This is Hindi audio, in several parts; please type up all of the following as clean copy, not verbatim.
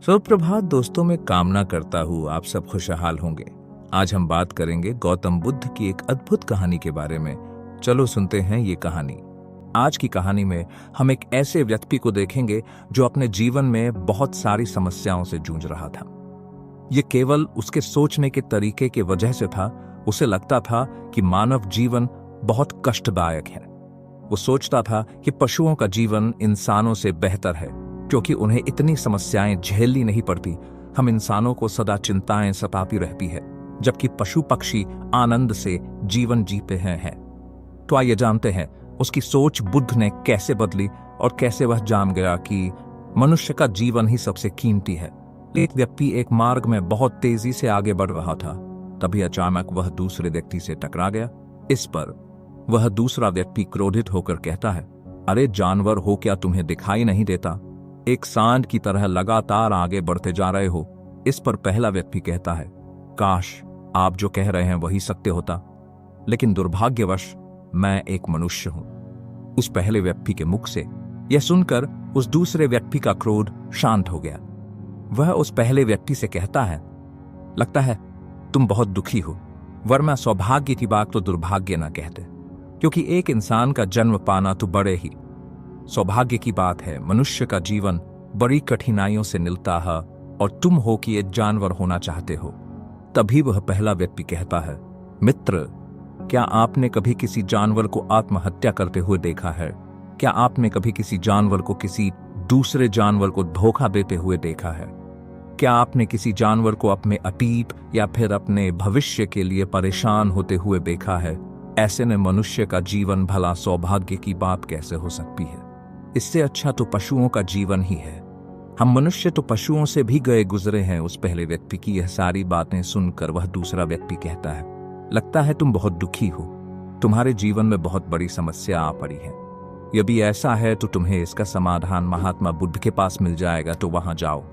सुप्रभात दोस्तों, मैं कामना करता हूँ आप सब खुशहाल होंगे। आज हम बात करेंगे गौतम बुद्ध की एक अद्भुत कहानी के बारे में। चलो सुनते हैं ये कहानी। आज की कहानी में हम एक ऐसे व्यक्ति को देखेंगे जो अपने जीवन में बहुत सारी समस्याओं से जूझ रहा था। ये केवल उसके सोचने के तरीके की वजह से था। उसे लगता था कि मानव जीवन बहुत कष्टदायक है। वो सोचता था कि पशुओं का जीवन इंसानों से बेहतर है क्योंकि उन्हें इतनी समस्याएं झेलनी नहीं पड़ती। हम इंसानों को सदा चिंताएं सताती रहती है, जबकि पशु पक्षी आनंद से जीवन जीते हैं। तो आइए जानते हैं उसकी सोच बुद्ध ने कैसे बदली और कैसे वह जान गया कि मनुष्य का जीवन ही सबसे कीमती है। एक व्यक्ति एक मार्ग में बहुत तेजी से आगे बढ़ रहा था। तभी अचानक वह दूसरे व्यक्ति से टकरा गया। इस पर वह दूसरा व्यक्ति क्रोधित होकर कहता है, अरे जानवर हो क्या, तुम्हें दिखाई नहीं देता? एक सांड की तरह लगातार आगे बढ़ते जा रहे हो। इस पर पहला व्यक्ति कहता है, काश आप जो कह रहे हैं वही सत्य होता, लेकिन दुर्भाग्यवश मैं एक मनुष्य हूं। उस पहले व्यक्ति के मुख से यह सुनकर उस दूसरे व्यक्ति का क्रोध शांत हो गया। वह उस पहले व्यक्ति से कहता है, लगता है तुम बहुत दुखी हो, वरना सौभाग्य की बात तो दुर्भाग्य ना कहते, क्योंकि एक इंसान का जन्म पाना तो बड़े ही सौभाग्य की बात है। मनुष्य का जीवन बड़ी कठिनाइयों से मिलता है और तुम हो कि एक जानवर होना चाहते हो। तभी वह पहला व्यक्ति कहता है, मित्र, क्या आपने कभी किसी जानवर को आत्महत्या करते हुए देखा है? क्या आपने कभी किसी जानवर को किसी दूसरे जानवर को धोखा देते हुए देखा है? क्या आपने किसी जानवर को अपने अतीत या फिर अपने भविष्य के लिए परेशान होते हुए देखा है? ऐसे में मनुष्य का जीवन भला सौभाग्य की बात कैसे हो सकती है? इससे अच्छा तो पशुओं का जीवन ही है। हम मनुष्य तो पशुओं से भी गए गुजरे हैं। उस पहले व्यक्ति की यह सारी बातें सुनकर वह दूसरा व्यक्ति कहता है, लगता है तुम बहुत दुखी हो, तुम्हारे जीवन में बहुत बड़ी समस्या आ पड़ी है। यदि ऐसा है तो तुम्हें इसका समाधान महात्मा बुद्ध के पास मिल जाएगा, तो वहां जाओ।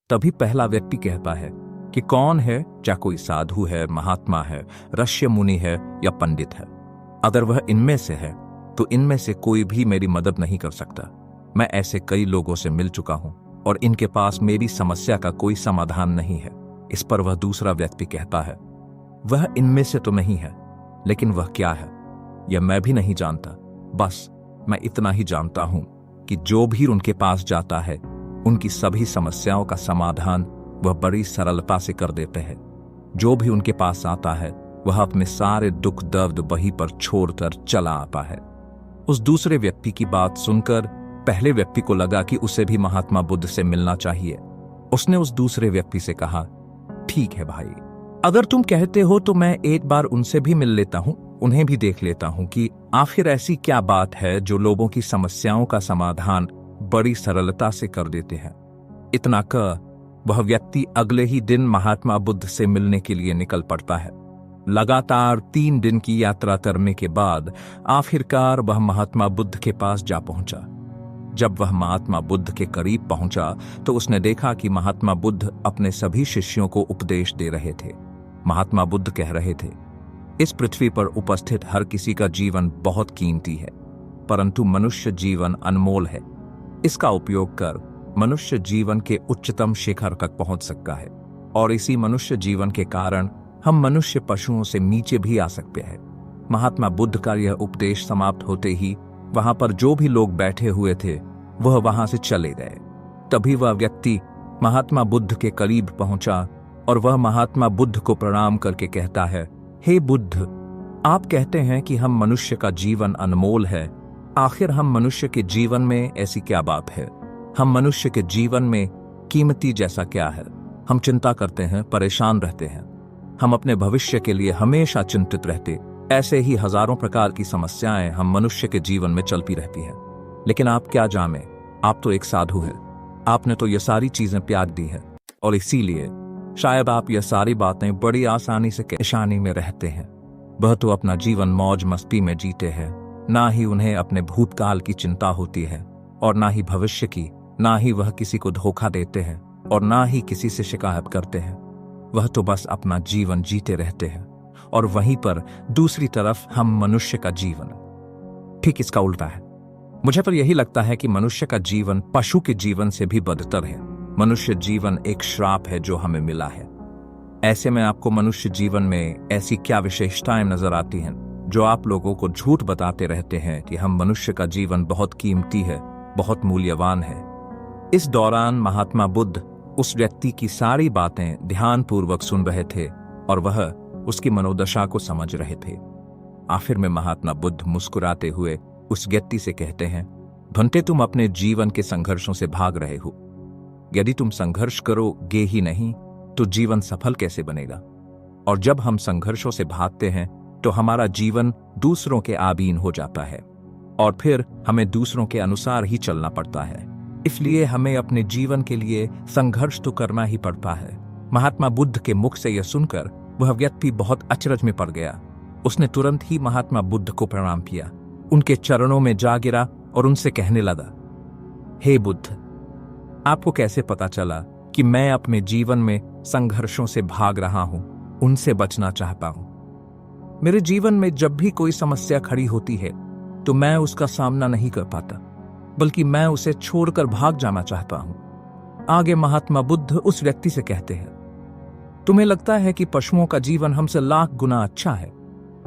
तभी पहला व्यक्ति कहता है कि कौन है, क्या कोई साधु है, महात्मा है, ऋषि मुनि है या पंडित है? अगर वह इनमें से है तो इनमें से कोई भी मेरी मदद नहीं कर सकता। मैं ऐसे कई लोगों से मिल चुका हूं और इनके पास मेरी समस्या का कोई समाधान नहीं है। इस पर वह दूसरा व्यक्ति कहता है, वह इनमें से तो नहीं है, लेकिन वह क्या है यह मैं भी नहीं जानता। बस मैं इतना ही जानता हूं कि जो भी उनके पास जाता है उनकी सभी समस्याओं का समाधान वह बड़ी सरलता से कर देते हैं। जो भी उनके पास आता है वह अपने सारे दुख दर्द वहीं पर छोड़कर चला आता है। उस दूसरे व्यक्ति की बात सुनकर पहले व्यक्ति को लगा कि उसे भी महात्मा बुद्ध से मिलना चाहिए। उसने उस दूसरे व्यक्ति से कहा, ठीक है भाई, अगर तुम कहते हो तो मैं एक बार उनसे भी मिल लेता हूं, उन्हें भी देख लेता हूं कि आखिर ऐसी क्या बात है जो लोगों की समस्याओं का समाधान बड़ी सरलता से कर देते हैं। इतना कह वह व्यक्ति अगले ही दिन महात्मा बुद्ध से मिलने के लिए निकल पड़ता है। लगातार 3 दिन की यात्रा करने के बाद आखिरकार वह महात्मा बुद्ध के पास जा पहुंचा। जब वह महात्मा बुद्ध के करीब पहुंचा तो उसने देखा कि महात्मा बुद्ध अपने सभी शिष्यों को उपदेश दे रहे थे। महात्मा बुद्ध कह रहे थे, इस पृथ्वी पर उपस्थित हर किसी का जीवन बहुत कीमती है, परंतु मनुष्य जीवन अनमोल है। इसका उपयोग कर मनुष्य जीवन के उच्चतम शिखर तक पहुंच सकता है, और इसी मनुष्य जीवन के कारण हम मनुष्य पशुओं से नीचे भी आ सकते हैं। महात्मा बुद्ध का यह उपदेश समाप्त होते ही वहां पर जो भी लोग बैठे हुए थे वह वहां से चले गए। तभी वह व्यक्ति महात्मा बुद्ध के करीब पहुंचा और वह महात्मा बुद्ध को प्रणाम करके कहता है, हे बुद्ध, आप कहते हैं कि हम मनुष्य का जीवन अनमोल है। आखिर हम मनुष्य के जीवन में ऐसी क्या बात है? हम मनुष्य के जीवन में कीमती जैसा क्या है? हम चिंता करते हैं, परेशान रहते हैं, हम अपने भविष्य के लिए हमेशा चिंतित रहते। ऐसे ही हजारों प्रकार की समस्याएं हम मनुष्य के जीवन में चलती रहती हैं। लेकिन आप क्या जाने, आप तो एक साधु हैं। आपने तो ये सारी चीजें त्याग दी हैं और इसीलिए शायद आप ये सारी बातें बड़ी आसानी से परेशानी में रहते हैं। वह तो अपना जीवन मौज मस्ती में जीते हैं, ना ही उन्हें अपने भूतकाल की चिंता होती है और ना ही भविष्य की। ना ही वह किसी को धोखा देते हैं और ना ही किसी से शिकायत करते हैं। वह तो बस अपना जीवन जीते रहते हैं। और वहीं पर दूसरी तरफ हम मनुष्य का जीवन ठीक इसका उल्टा है। मुझे तो यही लगता है कि मनुष्य का जीवन पशु के जीवन से भी बदतर है। मनुष्य जीवन एक श्राप है जो हमें मिला है। ऐसे में आपको मनुष्य जीवन में ऐसी क्या विशेषताएं नजर आती हैं जो आप लोगों को झूठ बताते रहते हैं कि हम मनुष्य का जीवन बहुत कीमती है, बहुत मूल्यवान है। इस दौरान महात्मा बुद्ध उस व्यक्ति की सारी बातें ध्यानपूर्वक सुन रहे थे और वह उसकी मनोदशा को समझ रहे थे। आखिर में महात्मा बुद्ध मुस्कुराते हुए उस व्यक्ति से कहते हैं, भंते, तुम अपने जीवन के संघर्षों से भाग रहे हो। यदि तुम संघर्ष करोगे ही नहीं तो जीवन सफल कैसे बनेगा? और जब हम संघर्षों से भागते हैं तो हमारा जीवन दूसरों के अधीन हो जाता है और फिर हमें दूसरों के अनुसार ही चलना पड़ता है। इसलिए हमें अपने जीवन के लिए संघर्ष तो करना ही पड़ता है। महात्मा बुद्ध के मुख से यह सुनकर वह व्यक्ति बहुत अचरज में पड़ गया। उसने तुरंत ही महात्मा बुद्ध को प्रणाम किया, उनके चरणों में जा गिरा और उनसे कहने लगा, हे बुद्ध, आपको कैसे पता चला कि मैं अपने जीवन में संघर्षों से भाग रहा हूं, उनसे बचना चाहता हूं? मेरे जीवन में जब भी कोई समस्या खड़ी होती है तो मैं उसका सामना नहीं कर पाता, बल्कि मैं उसे छोड़कर भाग जाना चाहता हूं। आगे महात्मा बुद्ध उस व्यक्ति से कहते हैं, तुम्हें लगता है कि पशुओं का जीवन हमसे लाख गुना अच्छा है,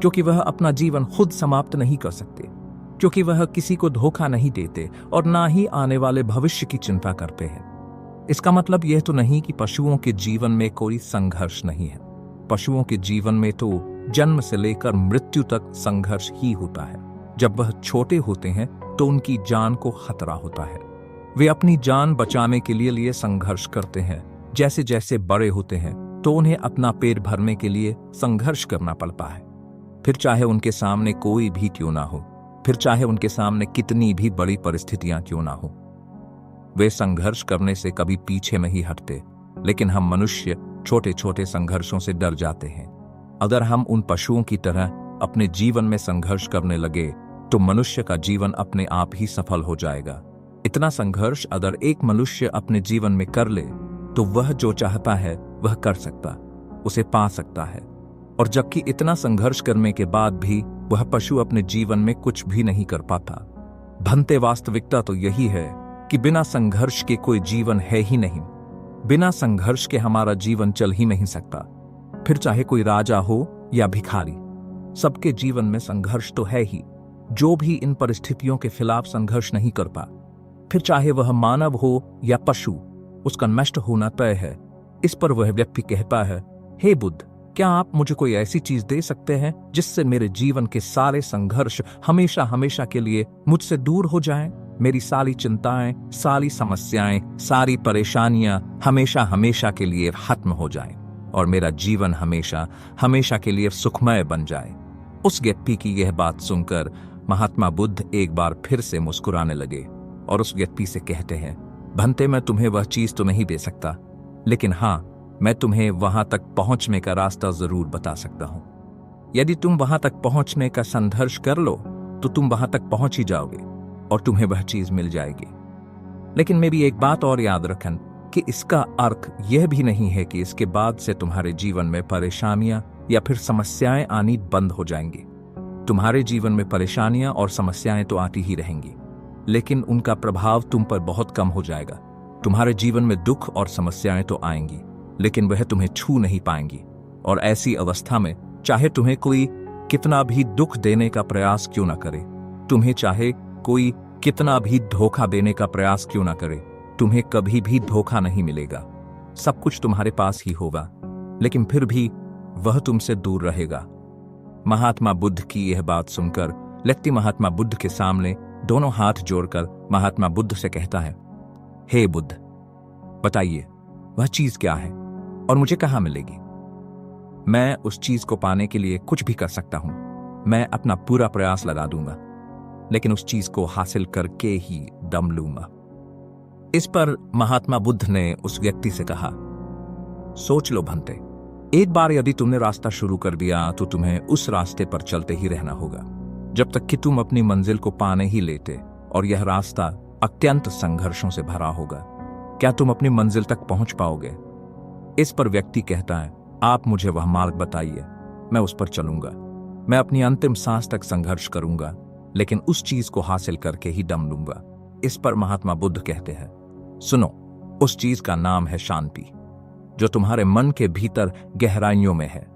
क्योंकि वह अपना जीवन खुद समाप्त नहीं कर सकते, क्योंकि वह किसी को धोखा नहीं देते और ना ही आने वाले भविष्य की चिंता करते हैं। इसका मतलब यह तो नहीं कि पशुओं के जीवन में कोई संघर्ष नहीं है। पशुओं के जीवन में तो जन्म से लेकर मृत्यु तक संघर्ष ही होता है। जब वह छोटे होते हैं तो उनकी जान को खतरा होता है। वे अपनी जान बचाने के लिए संघर्ष करते हैं। जैसे जैसे बड़े होते हैं तो उन्हें अपना पेट भरने के लिए संघर्ष करना पड़ता है, फिर चाहे उनके सामने कोई भी क्यों ना हो, फिर चाहे उनके सामने कितनी भी बड़ी परिस्थितियां क्यों ना हो। वे संघर्ष करने से कभी पीछे नहीं हटते, लेकिन हम मनुष्य छोटे छोटे संघर्षों से डर जाते हैं। अगर हम उन पशुओं की तरह अपने जीवन में संघर्ष करने लगे तो मनुष्य का जीवन अपने आप ही सफल हो जाएगा। इतना संघर्ष अगर एक मनुष्य अपने जीवन में कर ले तो वह जो चाहता है वह कर सकता, उसे पा सकता है। और जबकि इतना संघर्ष करने के बाद भी वह पशु अपने जीवन में कुछ भी नहीं कर पाता। भंते, वास्तविकता तो यही है कि बिना संघर्ष के कोई जीवन है ही नहीं। बिना संघर्ष के हमारा जीवन चल ही नहीं सकता। फिर चाहे कोई राजा हो या भिखारी, सबके जीवन में संघर्ष तो है ही। जो भी इन परिस्थितियों के खिलाफ संघर्ष नहीं कर पा, फिर चाहे वह मानव हो या पशु, उसका नष्ट होना तय है। इस पर वह व्यक्ति कहता है, हे बुद्ध, क्या आप मुझे कोई ऐसी चीज दे सकते हैं जिससे मेरे जीवन के सारे संघर्ष हमेशा हमेशा के लिए मुझसे दूर हो जाएं? मेरी सारी चिंताएं, सारी समस्याएं, सारी परेशानियां हमेशा हमेशा के लिए खत्म हो जाएं और मेरा जीवन हमेशा हमेशा के लिए सुखमय बन जाए। उस व्यक्ति की यह बात सुनकर महात्मा बुद्ध एक बार फिर से मुस्कुराने लगे और उस व्यक्ति से कहते हैं, भंते, मैं तुम्हें वह चीज तो नहीं दे सकता, लेकिन हाँ, मैं तुम्हें वहां तक पहुंचने का रास्ता जरूर बता सकता हूं। यदि तुम वहां तक पहुंचने का संघर्ष कर लो तो तुम वहां तक पहुंच ही जाओगे और तुम्हें वह चीज मिल जाएगी। लेकिन मेरी एक बात और याद रखन कि इसका अर्थ यह भी नहीं है कि इसके बाद से तुम्हारे जीवन में परेशानियां या फिर समस्याएं आनी बंद हो जाएंगी। तुम्हारे जीवन में परेशानियां और समस्याएं तो आती ही रहेंगी, लेकिन उनका प्रभाव तुम पर बहुत कम हो जाएगा। तुम्हारे जीवन में दुख और समस्याएं तो आएंगी, लेकिन वह तुम्हें छू नहीं पाएंगी। और ऐसी अवस्था में चाहे तुम्हें कोई कितना भी दुख देने का प्रयास क्यों ना करे, तुम्हें चाहे कोई कितना भी धोखा देने का प्रयास क्यों ना करे, तुम्हें कभी भी धोखा नहीं मिलेगा। सब कुछ तुम्हारे पास ही होगा, लेकिन फिर भी वह तुमसे दूर रहेगा। महात्मा बुद्ध की यह बात सुनकर व्यक्ति महात्मा बुद्ध के सामने दोनों हाथ जोड़कर महात्मा बुद्ध से कहता है, हे बुद्ध, बताइए वह चीज क्या है और मुझे कहां मिलेगी? मैं उस चीज को पाने के लिए कुछ भी कर सकता हूं। मैं अपना पूरा प्रयास लगा दूंगा, लेकिन उस चीज को हासिल करके ही दम लूंगा। इस पर महात्मा बुद्ध ने उस व्यक्ति से कहा, सोच लो भंते, एक बार यदि तुमने रास्ता शुरू कर दिया तो तुम्हें उस रास्ते पर चलते ही रहना होगा जब तक कि तुम अपनी मंजिल को पाने ही लेते, और यह रास्ता अत्यंत संघर्षों से भरा होगा। क्या तुम अपनी मंजिल तक पहुंच पाओगे? इस पर व्यक्ति कहता है, आप मुझे वह मार्ग बताइए, मैं उस पर चलूंगा। मैं अपनी अंतिम सांस तक संघर्ष करूंगा, लेकिन उस चीज को हासिल करके ही दम लूंगा। इस पर महात्मा बुद्ध कहते हैं, सुनो, उस चीज का नाम है शांति, जो तुम्हारे मन के भीतर गहराइयों में है।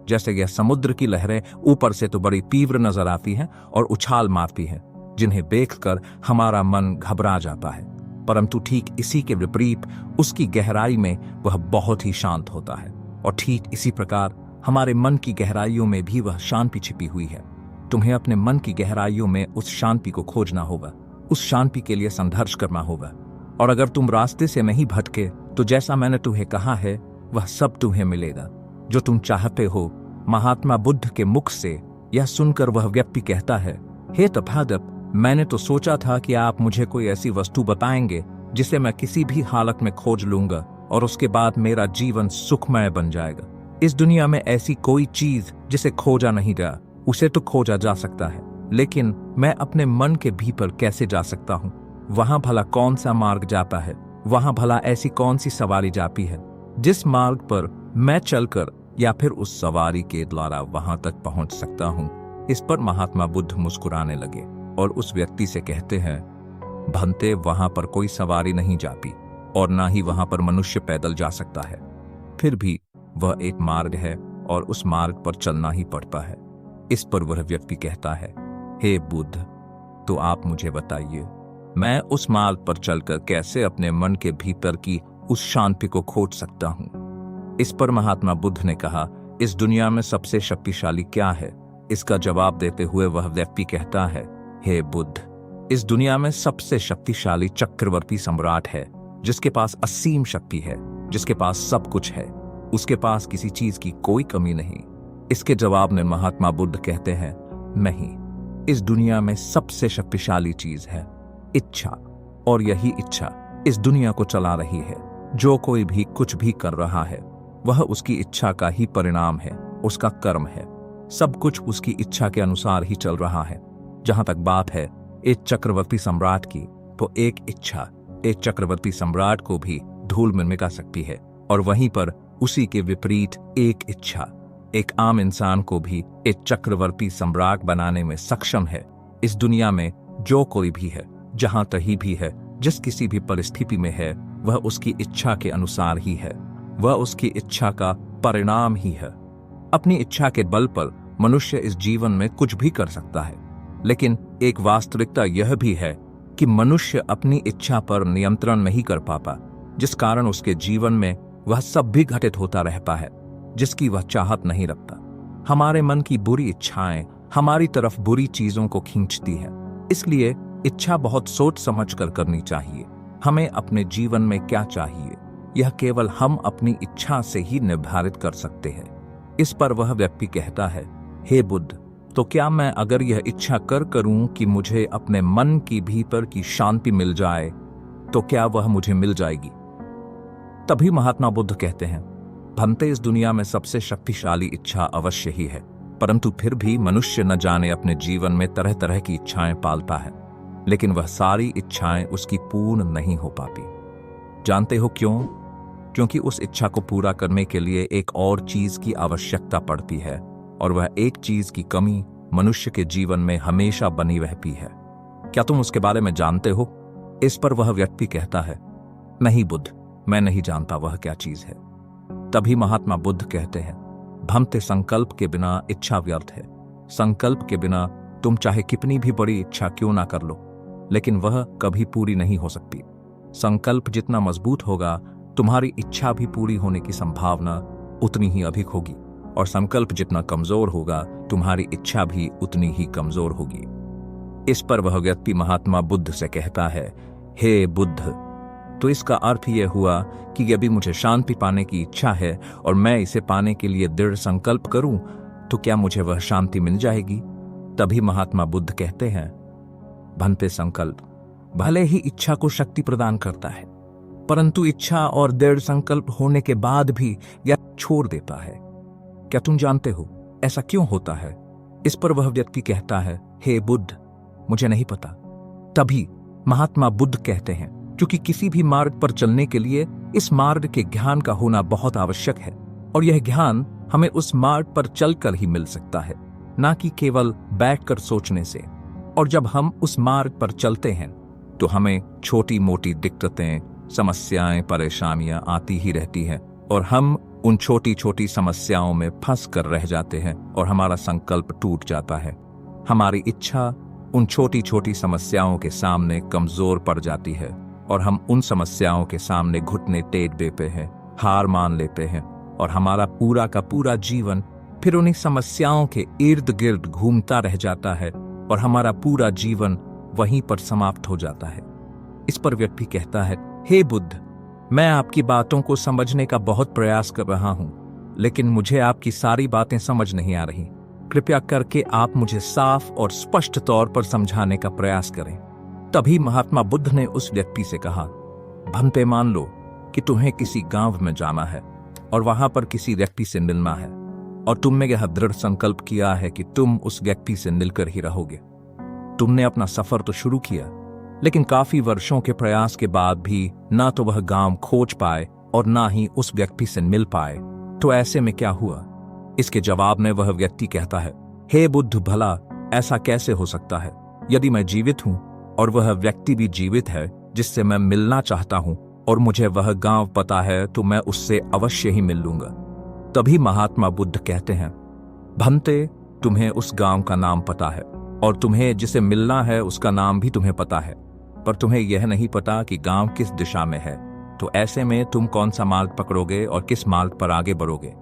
जैसे यह समुद्र की लहरें ऊपर से तो बड़ी तीव्र नजर आती हैं और उछाल मारती हैं, जिन्हें देखकर हमारा मन घबरा जाता है, परंतु ठीक इसी के विपरीत उसकी गहराई में वह बहुत ही शांत होता है। और ठीक इसी प्रकार हमारे मन की गहराइयों में भी वह शांति छिपी हुई है। तुम्हें अपने मन की गहराइयों में उस शांति को खोजना होगा, उस शांति के लिए संघर्ष करना होगा। और अगर तुम रास्ते से नहीं भटके तो जैसा मैंने तुम्हें कहा है वह सब तुम्हें मिलेगा जो तुम चाहते हो। महात्मा बुद्ध के मुख से यह सुनकर वह व्यक्ति कहता है, हे तथागत, मैंने तो सोचा था कि आप मुझे कोई ऐसी वस्तु बताएंगे जिसे मैं किसी भी हालत में खोज लूंगा और उसके बाद मेरा जीवन सुखमय बन जाएगा। इस दुनिया में ऐसी कोई चीज जिसे खोजा नहीं गया, उसे तो खोजा जा सकता है, लेकिन मैं अपने मन के भीतर कैसे जा सकता हूँ? वहां भला कौन सा मार्ग जाता है? वहां भला ऐसी कौन सी सवारी जाती है जिस मार्ग पर मैं चलकर या फिर उस सवारी के द्वारा वहां तक पहुंच सकता हूँ? इस पर महात्मा बुद्ध मुस्कुराने लगे और उस व्यक्ति से कहते हैं, भंते, वहां पर कोई सवारी नहीं जाती और ना ही वहां पर मनुष्य पैदल जा सकता है। फिर भी वह एक मार्ग है और उस मार्ग पर चलना ही पड़ता है। इस पर वह व्यक्ति कहता है, हे बुद्ध, तो आप मुझे बताइए, मैं उस मार्ग पर चलकर कैसे अपने मन के भीतर की उस शांति को खोज सकता हूँ? इस पर महात्मा बुद्ध ने कहा, इस दुनिया में सबसे शक्तिशाली क्या है? इसका जवाब देते हुए वह व्यक्ति कहता है, हे बुद्ध, इस दुनिया में सबसे शक्तिशाली चक्रवर्ती सम्राट है, जिसके पास असीम शक्ति है, जिसके पास सब कुछ है, उसके पास किसी चीज की कोई कमी नहीं। इसके जवाब में महात्मा बुद्ध कहते हैं, नहीं, इस दुनिया में सबसे शक्तिशाली चीज है इच्छा, और यही इच्छा इस दुनिया को चला रही है। जो कोई भी कुछ भी कर रहा है वह उसकी इच्छा का ही परिणाम है, उसका कर्म है। सब कुछ उसकी इच्छा के अनुसार ही चल रहा है। जहां तक बात है एक चक्रवर्ती सम्राट की, तो एक इच्छा एक चक्रवर्ती सम्राट को भी धूल में मिटा सकती है, और वहीं पर उसी के विपरीत एक इच्छा एक आम इंसान को भी एक चक्रवर्ती सम्राट बनाने में सक्षम है। इस दुनिया में जो कोई भी है, जहां कहीं भी है, जिस किसी भी परिस्थिति में है, वह उसकी इच्छा के अनुसार ही है, वह उसकी इच्छा का परिणाम ही है। अपनी इच्छा के बल पर मनुष्य इस जीवन में कुछ भी कर सकता है, लेकिन एक वास्तविकता यह भी है कि मनुष्य अपनी इच्छा पर नियंत्रण नहीं कर पाता, जिस कारण उसके जीवन में वह सब भी घटित होता रहता है जिसकी वह चाहत नहीं रखता। हमारे मन की बुरी इच्छाएं हमारी तरफ बुरी चीजों को खींचती है, इसलिए इच्छा बहुत सोच समझ कर करनी चाहिए। हमें अपने जीवन में क्या चाहिए, यह केवल हम अपनी इच्छा से ही निर्धारित कर सकते हैं। इस पर वह व्यक्ति कहता है, हे बुद्ध, तो क्या मैं अगर यह इच्छा कर करूं कि मुझे अपने मन की भीतर की शांति मिल जाए, तो क्या वह मुझे मिल जाएगी? तभी महात्मा बुद्ध कहते हैं, भंते, इस दुनिया में सबसे शक्तिशाली इच्छा अवश्य ही है, परंतु फिर भी मनुष्य न जाने अपने जीवन में तरह तरह की इच्छाएं पालता है, लेकिन वह सारी इच्छाएं उसकी पूर्ण नहीं हो पाती। जानते हो क्यों? क्योंकि उस इच्छा को पूरा करने के लिए एक और चीज की आवश्यकता पड़ती है, और वह एक चीज की कमी मनुष्य के जीवन में हमेशा बनी रहती है। क्या तुम उसके बारे में जानते हो? इस पर वह व्यक्ति कहता है, नहीं बुद्ध, मैं नहीं जानता वह क्या चीज है। तभी महात्मा बुद्ध कहते हैं, भंते, संकल्प के बिना इच्छा व्यर्थ है। संकल्प के बिना तुम चाहे कितनी भी बड़ी इच्छा क्यों ना कर लो, लेकिन वह कभी पूरी नहीं हो सकती। संकल्प जितना मजबूत होगा, तुम्हारी इच्छा भी पूरी होने की संभावना उतनी ही अधिक होगी, और संकल्प जितना कमजोर होगा, तुम्हारी इच्छा भी उतनी ही कमजोर होगी। इस पर वह व्यक्ति महात्मा बुद्ध से कहता है, हे बुद्ध, तो इसका अर्थ यह हुआ कि यदि मुझे शांति पाने की इच्छा है और मैं इसे पाने के लिए दृढ़ संकल्प करूं, तो क्या मुझे वह शांति मिल जाएगी? तभी महात्मा बुद्ध कहते हैं, भंते, संकल्प भले ही इच्छा को शक्ति प्रदान करता है, परंतु इच्छा और दृढ़ संकल्प होने के बाद भी यह छोड़ देता है। क्या तुम जानते हो ऐसा क्यों होता है? इस पर वह व्यक्ति कहता है, हे बुद्ध, मुझे नहीं पता। तभी महात्मा बुद्ध कहते हैं, क्योंकि किसी भी मार्ग पर चलने के लिए इस मार्ग के ज्ञान का होना बहुत आवश्यक है, और यह ज्ञान हमें उस मार्ग पर चलकर ही मिल सकता है, ना कि केवल बैठकर सोचने से। और जब हम उस मार्ग पर चलते हैं तो हमें छोटी मोटी दिक्कतें, समस्याएं परेशानियां आती ही रहती हैं और हम उन छोटी छोटी समस्याओं में फंस कर रह जाते हैं और हमारा संकल्प टूट जाता है। हमारी इच्छा उन छोटी छोटी समस्याओं के सामने कमजोर पड़ जाती है और हम उन समस्याओं के सामने घुटने टेक देते हैं, हार मान लेते हैं और हमारा पूरा का पूरा जीवन फिर उन्हीं समस्याओं के इर्द गिर्द घूमता रह जाता है और हमारा पूरा जीवन वहीं पर समाप्त हो जाता है। इस पर व्यक्ति कहता है, हे बुद्ध, मैं आपकी बातों को समझने का बहुत प्रयास कर रहा हूं, लेकिन मुझे आपकी सारी बातें समझ नहीं आ रही। कृपया करके आप मुझे साफ और स्पष्ट तौर पर समझाने का प्रयास करें। तभी महात्मा बुद्ध ने उस व्यक्ति से कहा, भंते, मान लो कि तुम्हें किसी गांव में जाना है और वहां पर किसी व्यक्ति से मिलना है और तुमने यह दृढ़ संकल्प किया है कि तुम उस व्यक्ति से मिलकर ही रहोगे। तुमने अपना सफर तो शुरू किया, लेकिन काफी वर्षों के प्रयास के बाद भी ना तो वह गांव खोज पाए और ना ही उस व्यक्ति से मिल पाए। तो ऐसे में क्या हुआ? इसके जवाब में वह व्यक्ति कहता है, हे बुद्ध, भला ऐसा कैसे हो सकता है? यदि मैं जीवित हूं और वह व्यक्ति भी जीवित है जिससे मैं मिलना चाहता हूं और मुझे वह गांव पता है, तो मैं उससे अवश्य ही मिल लूंगा। तभी महात्मा बुद्ध कहते हैं, भंते, तुम्हें उस गांव का नाम पता है और तुम्हें जिसे मिलना है उसका नाम भी तुम्हें पता है, पर तुम्हें यह नहीं पता कि गांव किस दिशा में है। तो ऐसे में तुम कौन सा मार्ग पकड़ोगे और किस मार्ग पर आगे बढ़ोगे?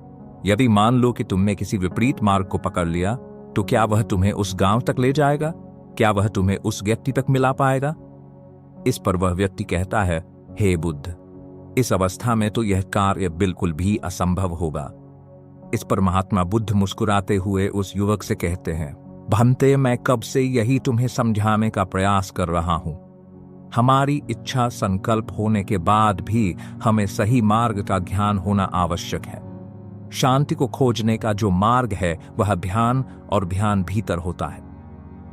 यदि मान लो कि तुमने किसी विपरीत मार्ग को पकड़ लिया, तो क्या वह तुम्हें उस गांव तक ले जाएगा? क्या वह तुम्हें उस व्यक्ति तक मिला पाएगा? इस पर वह व्यक्ति कहता है, हे बुद्ध, इस अवस्था में तो यह कार्य बिल्कुल भी असंभव होगा। इस पर महात्मा बुद्ध मुस्कुराते हुए उस युवक से कहते हैं, भंते, मैं कब से यही तुम्हें समझाने का प्रयास कर रहा हूं। हमारी इच्छा संकल्प होने के बाद भी हमें सही मार्ग का ज्ञान होना आवश्यक है। शांति को खोजने का जो मार्ग है वह ध्यान, और ध्यान भीतर होता है,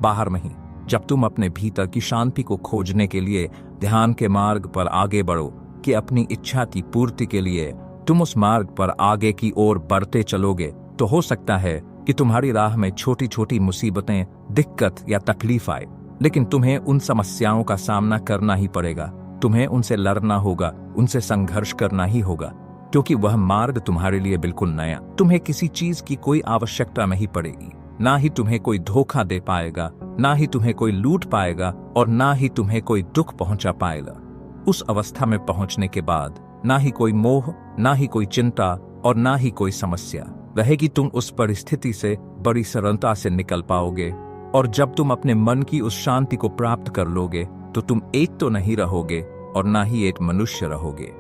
बाहर नहीं। जब तुम अपने भीतर की शांति को खोजने के लिए ध्यान के मार्ग पर आगे बढ़ो कि अपनी इच्छा की पूर्ति के लिए तुम उस मार्ग पर आगे की ओर बढ़ते चलोगे, तो हो सकता है कि तुम्हारी राह में छोटी छोटी मुसीबतें, दिक्कत या तकलीफ आए, लेकिन तुम्हें उन समस्याओं का सामना करना ही पड़ेगा। तुम्हें उनसे लड़ना होगा, उनसे संघर्ष करना ही होगा, क्योंकि वह मार्ग तुम्हारे लिए बिल्कुल नया। तुम्हें किसी चीज की कोई आवश्यकता नहीं पड़ेगी, ना ही तुम्हें कोई धोखा दे पाएगा, ना ही तुम्हें कोई लूट पाएगा और ना ही तुम्हें कोई दुख पहुंचा पाएगा। उस अवस्था में पहुंचने के बाद ना ही कोई मोह, ना ही कोई चिंता और ना ही कोई समस्या रहेगी। तुम उस परिस्थिति से बड़ी सरलता से निकल पाओगे और जब तुम अपने मन की उस शांति को प्राप्त कर लोगे, तो तुम एक तो नहीं रहोगे और ना ही एक मनुष्य रहोगे,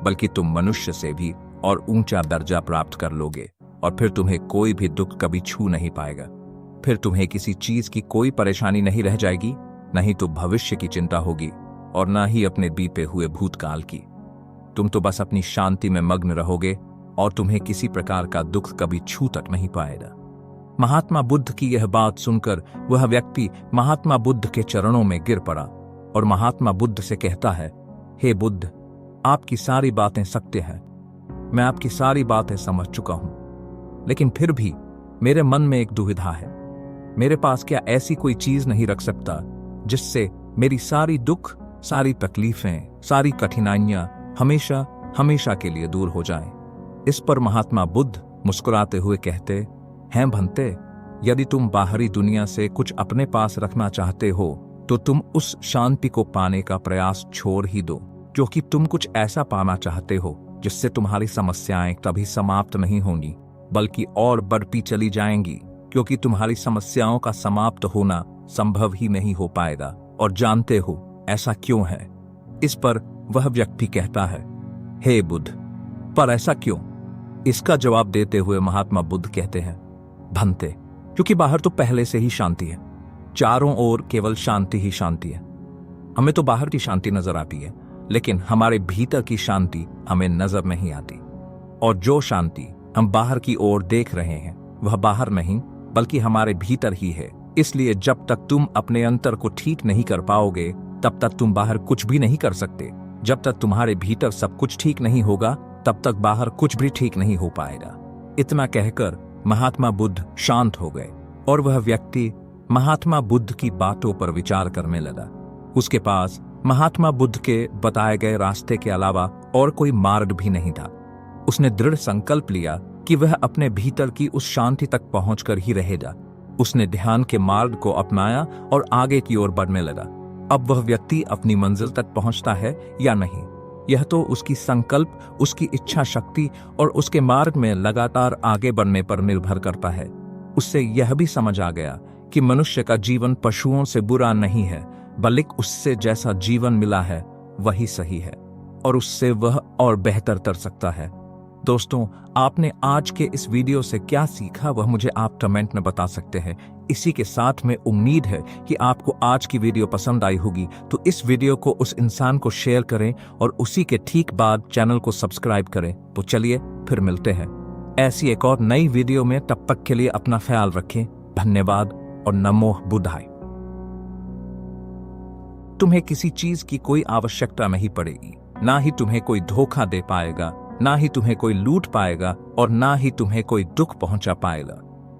बल्कि तुम मनुष्य से भी और ऊंचा दर्जा प्राप्त कर लोगे और फिर तुम्हें कोई भी दुख कभी छू नहीं पाएगा। फिर तुम्हें किसी चीज की कोई परेशानी नहीं रह जाएगी, नहीं तो भविष्य की चिंता होगी और ना ही अपने बीते हुए भूतकाल की। तुम तो बस अपनी शांति में मग्न रहोगे और तुम्हें किसी प्रकार का दुख कभी छू तक नहीं पाएगा। महात्मा बुद्ध की यह बात सुनकर वह व्यक्ति महात्मा बुद्ध के चरणों में गिर पड़ा और महात्मा बुद्ध से कहता है, हे बुद्ध, आपकी सारी बातें सत्य हैं, मैं आपकी सारी बातें समझ चुका हूं, लेकिन फिर भी मेरे मन में एक दुविधा है। मेरे पास क्या ऐसी कोई चीज नहीं रख सकता जिससे मेरी सारी दुख, सारी तकलीफें, सारी कठिनाइयां हमेशा हमेशा के लिए दूर हो जाएं? इस पर महात्मा बुद्ध मुस्कुराते हुए कहते हैं, भंते, यदि तुम बाहरी दुनिया से कुछ अपने पास रखना चाहते हो तो तुम उस शांति को पाने का प्रयास छोड़ ही दो, क्योंकि तुम कुछ ऐसा पाना चाहते हो जिससे तुम्हारी समस्याएं कभी समाप्त नहीं होंगी, बल्कि और बढ़ती चली जाएंगी, क्योंकि तुम्हारी समस्याओं का समाप्त होना संभव ही नहीं हो पाएगा। और जानते हो ऐसा क्यों है? इस पर वह व्यक्ति कहता है, हे बुद्ध, पर ऐसा क्यों? इसका जवाब देते हुए महात्मा बुद्ध कहते हैं, भंते, क्योंकि बाहर तो पहले से ही शांति है, चारों ओर केवल शांति ही शांति है। हमें तो बाहर की शांति नजर आती है, लेकिन हमारे भीतर की शांति हमें नजर नहीं आती। और जो शांति हम बाहर की ओर देख रहे हैं वह बाहर नहीं बल्कि हमारे भीतर ही है। इसलिए जब तक तुम अपने अंतर को ठीक नहीं कर पाओगे तब तक तुम बाहर कुछ भी नहीं कर सकते। जब तक तुम्हारे भीतर सब कुछ ठीक नहीं होगा तब तक बाहर कुछ भी ठीक नहीं हो पाएगा। इतना कहकर महात्मा बुद्ध शांत हो गए और वह व्यक्ति महात्मा बुद्ध की बातों पर विचार करने लगा। उसके पास महात्मा बुद्ध के बताए गए रास्ते के अलावा और कोई मार्ग भी नहीं था। उसने दृढ़ संकल्प लिया कि वह अपने भीतर की उस शांति तक पहुंचकर ही रहेगा। उसने ध्यान के मार्ग को अपनाया और आगे की ओर बढ़ने लगा। अब वह व्यक्ति अपनी मंजिल तक पहुंचता है या नहीं, यह तो उसकी संकल्प, उसकी इच्छा शक्ति और उसके मार्ग में लगातार आगे बढ़ने पर निर्भर करता है। उससे यह भी समझ आ गया कि मनुष्य का जीवन पशुओं से बुरा नहीं है, बल्कि उससे जैसा जीवन मिला है वही सही है और उससे वह और बेहतर कर सकता है। दोस्तों, आपने आज के इस वीडियो से क्या सीखा वह मुझे आप कमेंट में बता सकते हैं। इसी के साथ में उम्मीद है कि आपको आज की वीडियो पसंद आई होगी, तो इस वीडियो को उस इंसान को शेयर करें और उसी के ठीक बाद चैनल को सब्सक्राइब करें। तो चलिए फिर मिलते हैं ऐसी एक और नई वीडियो में। तब तक के लिए अपना ख्याल रखें। धन्यवाद और नमो बुद्धाय। तुम्हें किसी चीज की कोई आवश्यकता नहीं पड़ेगी, ना ही तुम्हें कोई धोखा दे पाएगा, ना ही तुम्हें कोई लूट पाएगा और ना ही तुम्हें कोई दुख पहुंचा पाएगा।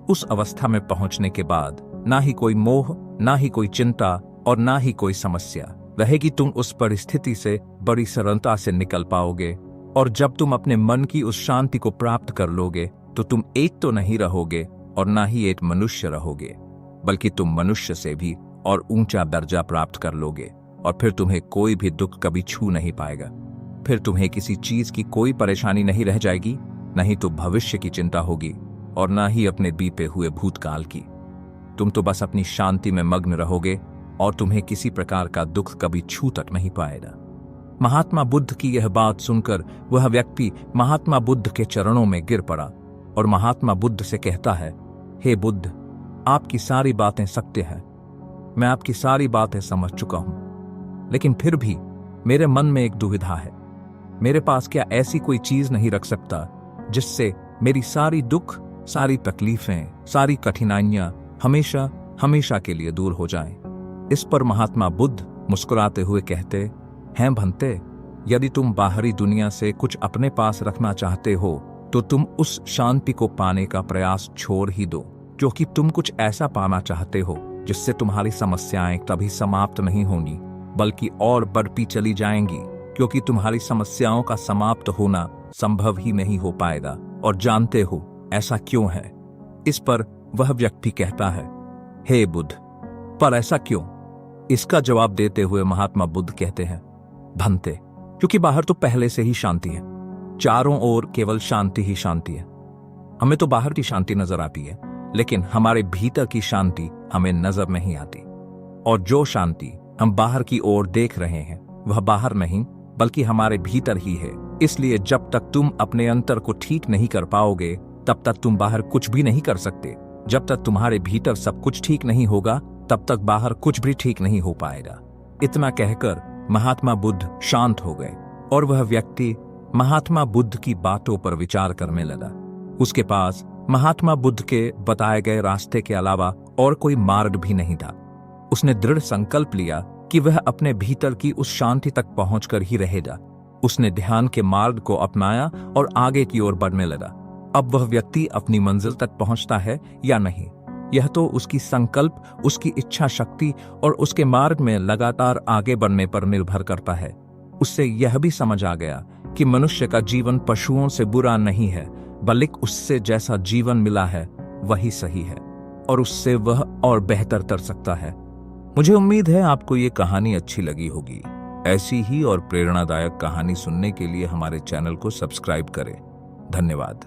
उस अवस्था में पहुंचने के बाद ना ही कोई मोह, ना ही कोई चिंता और ना ही कोई समस्या रहेगी। तुम उस परिस्थिति से बड़ी सरलता से निकल पाओगे और जब तुम अपने मन की उस शांति को प्राप्त कर लोगे तो तुम एक तो नहीं रहोगे और ना ही एक मनुष्य रहोगे, बल्कि तुम मनुष्य से भी और ऊंचा दर्जा प्राप्त कर लोगे और फिर तुम्हें कोई भी दुख कभी छू नहीं पाएगा। फिर तुम्हें किसी चीज की कोई परेशानी नहीं रह जाएगी, नहीं तो भविष्य की चिंता होगी और ना ही अपने बीते हुए भूतकाल की। तुम तो बस अपनी शांति में मग्न रहोगे और तुम्हें किसी प्रकार का दुख कभी छू तक नहीं पाएगा। महात्मा बुद्ध की यह बात सुनकर वह व्यक्ति महात्मा बुद्ध के चरणों में गिर पड़ा और महात्मा बुद्ध से कहता है, हे बुद्ध, आपकी सारी बातें सत्य हैं, मैं आपकी सारी बातें समझ चुका हूं, लेकिन फिर भी मेरे मन में एक दुविधा है। मेरे पास क्या ऐसी कोई चीज नहीं रख सकता जिससे मेरी सारी दुख, सारी तकलीफें, सारी कठिनाइयां हमेशा हमेशा के लिए दूर हो जाएं। इस पर महात्मा बुद्ध मुस्कुराते हुए कहते हैं, भंते, यदि तुम बाहरी दुनिया से कुछ अपने पास रखना चाहते हो तो तुम उस शांति को पाने का प्रयास छोड़ ही दो, क्योंकि तुम कुछ ऐसा पाना चाहते हो जिससे तुम्हारी समस्याएं कभी समाप्त नहीं होंगी बल्कि और बढ़ती चली जाएंगी, क्योंकि तुम्हारी समस्याओं का समाप्त होना संभव ही नहीं हो पाएगा। और जानते हो ऐसा क्यों है? इस पर वह व्यक्ति कहता है, हे बुद्ध, पर ऐसा क्यों? इसका जवाब देते हुए महात्मा बुद्ध कहते हैं, भंते, क्योंकि बाहर तो पहले से ही शांति है, चारों ओर केवल शांति ही शांति है। हमें तो बाहर की शांति नजर आती है, लेकिन हमारे भीतर की शांति हमें नजर नहीं आती। और जो शांति हम बाहर की ओर देख रहे हैं वह बाहर नहीं बल्कि हमारे भीतर ही है। इसलिए जब तक तुम अपने अंतर को ठीक नहीं कर पाओगे तब तक तुम बाहर कुछ भी नहीं कर सकते। जब तक तुम्हारे भीतर सब कुछ ठीक नहीं होगा तब तक बाहर कुछ भी ठीक नहीं हो पाएगा। इतना कहकर महात्मा बुद्ध शांत हो गए और वह व्यक्ति महात्मा बुद्ध की बातों पर विचार करने लगा। उसके पास महात्मा बुद्ध के बताए गए रास्ते के अलावा और कोई मार्ग भी नहीं था। उसने दृढ़ संकल्प लिया कि वह अपने भीतर की उस शांति तक पहुंचकर ही रहेगा। उसने ध्यान के मार्ग को अपनाया और आगे की ओर बढ़ने लगा। अब वह व्यक्ति अपनी मंजिल तक पहुंचता है या नहीं, यह तो उसकी संकल्प, उसकी इच्छा शक्ति और उसके मार्ग में लगातार आगे बढ़ने पर निर्भर करता है। उससे यह भी समझ आ गया कि मनुष्य का जीवन पशुओं से बुरा नहीं है, बल्कि उससे जैसा जीवन मिला है वही सही है और उससे वह और बेहतर कर सकता है। मुझे उम्मीद है आपको ये कहानी अच्छी लगी होगी। ऐसी ही और प्रेरणादायक कहानी सुनने के लिए हमारे चैनल को सब्सक्राइब करें। धन्यवाद।